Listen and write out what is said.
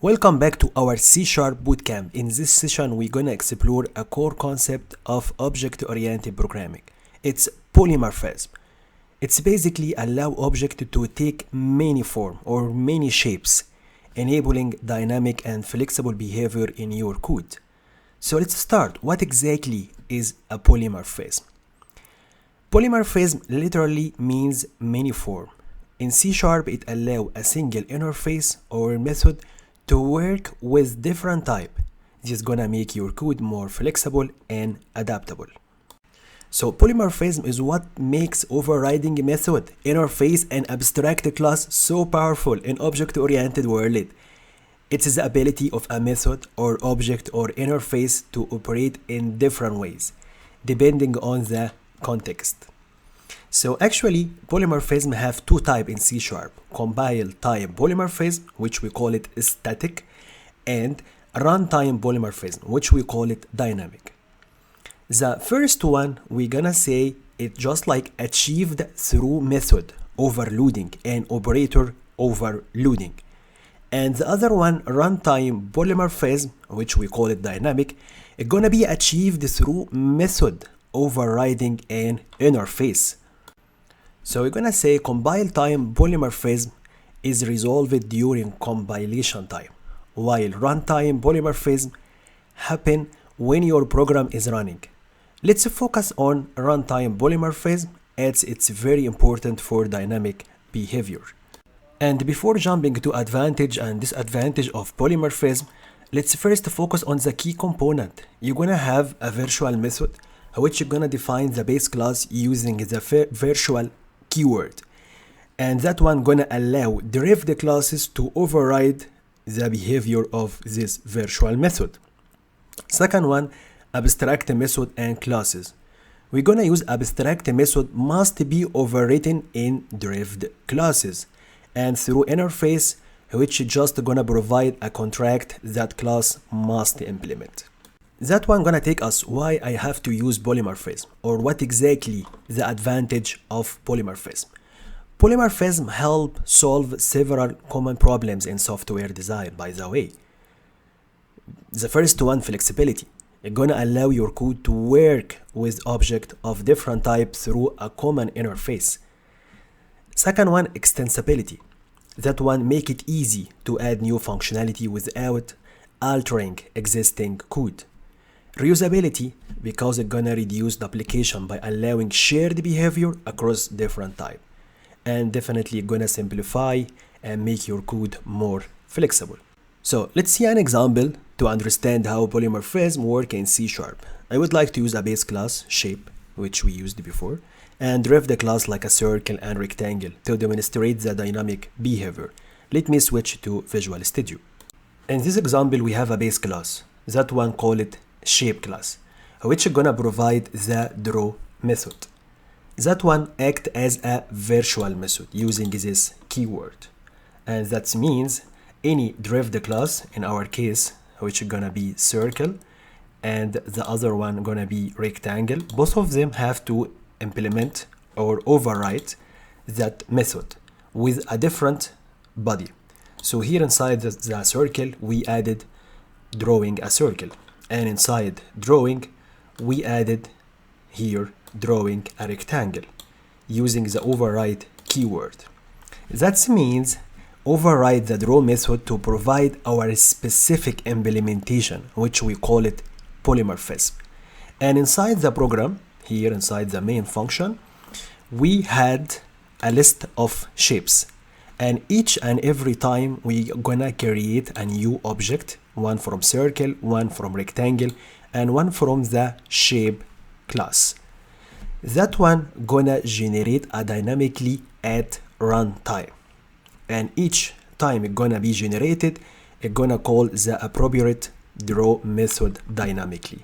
Welcome back to our C# bootcamp. In this session, we're gonna explore a core concept of object-oriented programming. It's polymorphism. It's basically allow object to take many form or many shapes, enabling dynamic and flexible behavior in your code. So let's start. What exactly is a polymorphism? Polymorphism literally means many form. In C#, it allows a single interface or method to work with different type. This is gonna make your code more flexible and adaptable. So polymorphism is what makes overriding method, interface, and abstract class so powerful in object-oriented world. It is the ability of a method or object or interface to operate in different ways, depending on the context. So actually, polymorphism have two types in C#, compile time polymorphism, which we call it static, and runtime polymorphism, which we call it dynamic. The first one, we're gonna say it just like achieved through method overloading and operator overloading. And the other one, runtime polymorphism, which we call it dynamic, it's gonna be achieved through method overriding and interface. So we're gonna say compile time polymorphism is resolved during compilation time, while runtime polymorphism happen when your program is running. Let's focus on runtime polymorphism as it's very important for dynamic behavior. And before jumping to advantage and disadvantage of polymorphism, let's first focus on the key component. You're gonna have a virtual method which you're gonna define the base class using the virtual keyword, and that one gonna allow derived classes to override the behavior of this virtual method. Second one, abstract method and classes. We're gonna use abstract method must be overwritten in derived classes and through interface, which just gonna provide a contract that class must implement. That one gonna take us why I have to use polymorphism, or what exactly the advantage of polymorphism. Polymorphism help solve several common problems in software design, by the way. The first one, flexibility. It's gonna allow your code to work with objects of different types through a common interface. Second one, extensibility. That one make it easy to add new functionality without altering existing code. Reusability, because it's gonna reduce duplication by allowing shared behavior across different types. And definitely gonna simplify and make your code more flexible. So let's see an example to understand how polymorphism work in C#. I would like to use a base class, shape, which we used before, and derived class like a circle and rectangle to demonstrate the dynamic behavior. Let me switch to Visual Studio. In this example, we have a base class. That one call it shape class, which is gonna provide the draw method. That one act as a virtual method using this keyword, and that means any derived class, in our case, which is gonna be circle, and the other one gonna be rectangle, both of them have to implement or override that method with a different body. So here inside the circle, we added drawing a circle. And inside drawing, we added here drawing a rectangle using the override keyword. That means override the draw method to provide our specific implementation, which we call it polymorphism. And inside the program, here inside the main function, we had a list of shapes. And each and every time we gonna create a new object, one from circle, one from rectangle, and one from the shape class. That one gonna generate a dynamically at runtime. And each time it gonna be generated, it gonna call the appropriate draw method dynamically.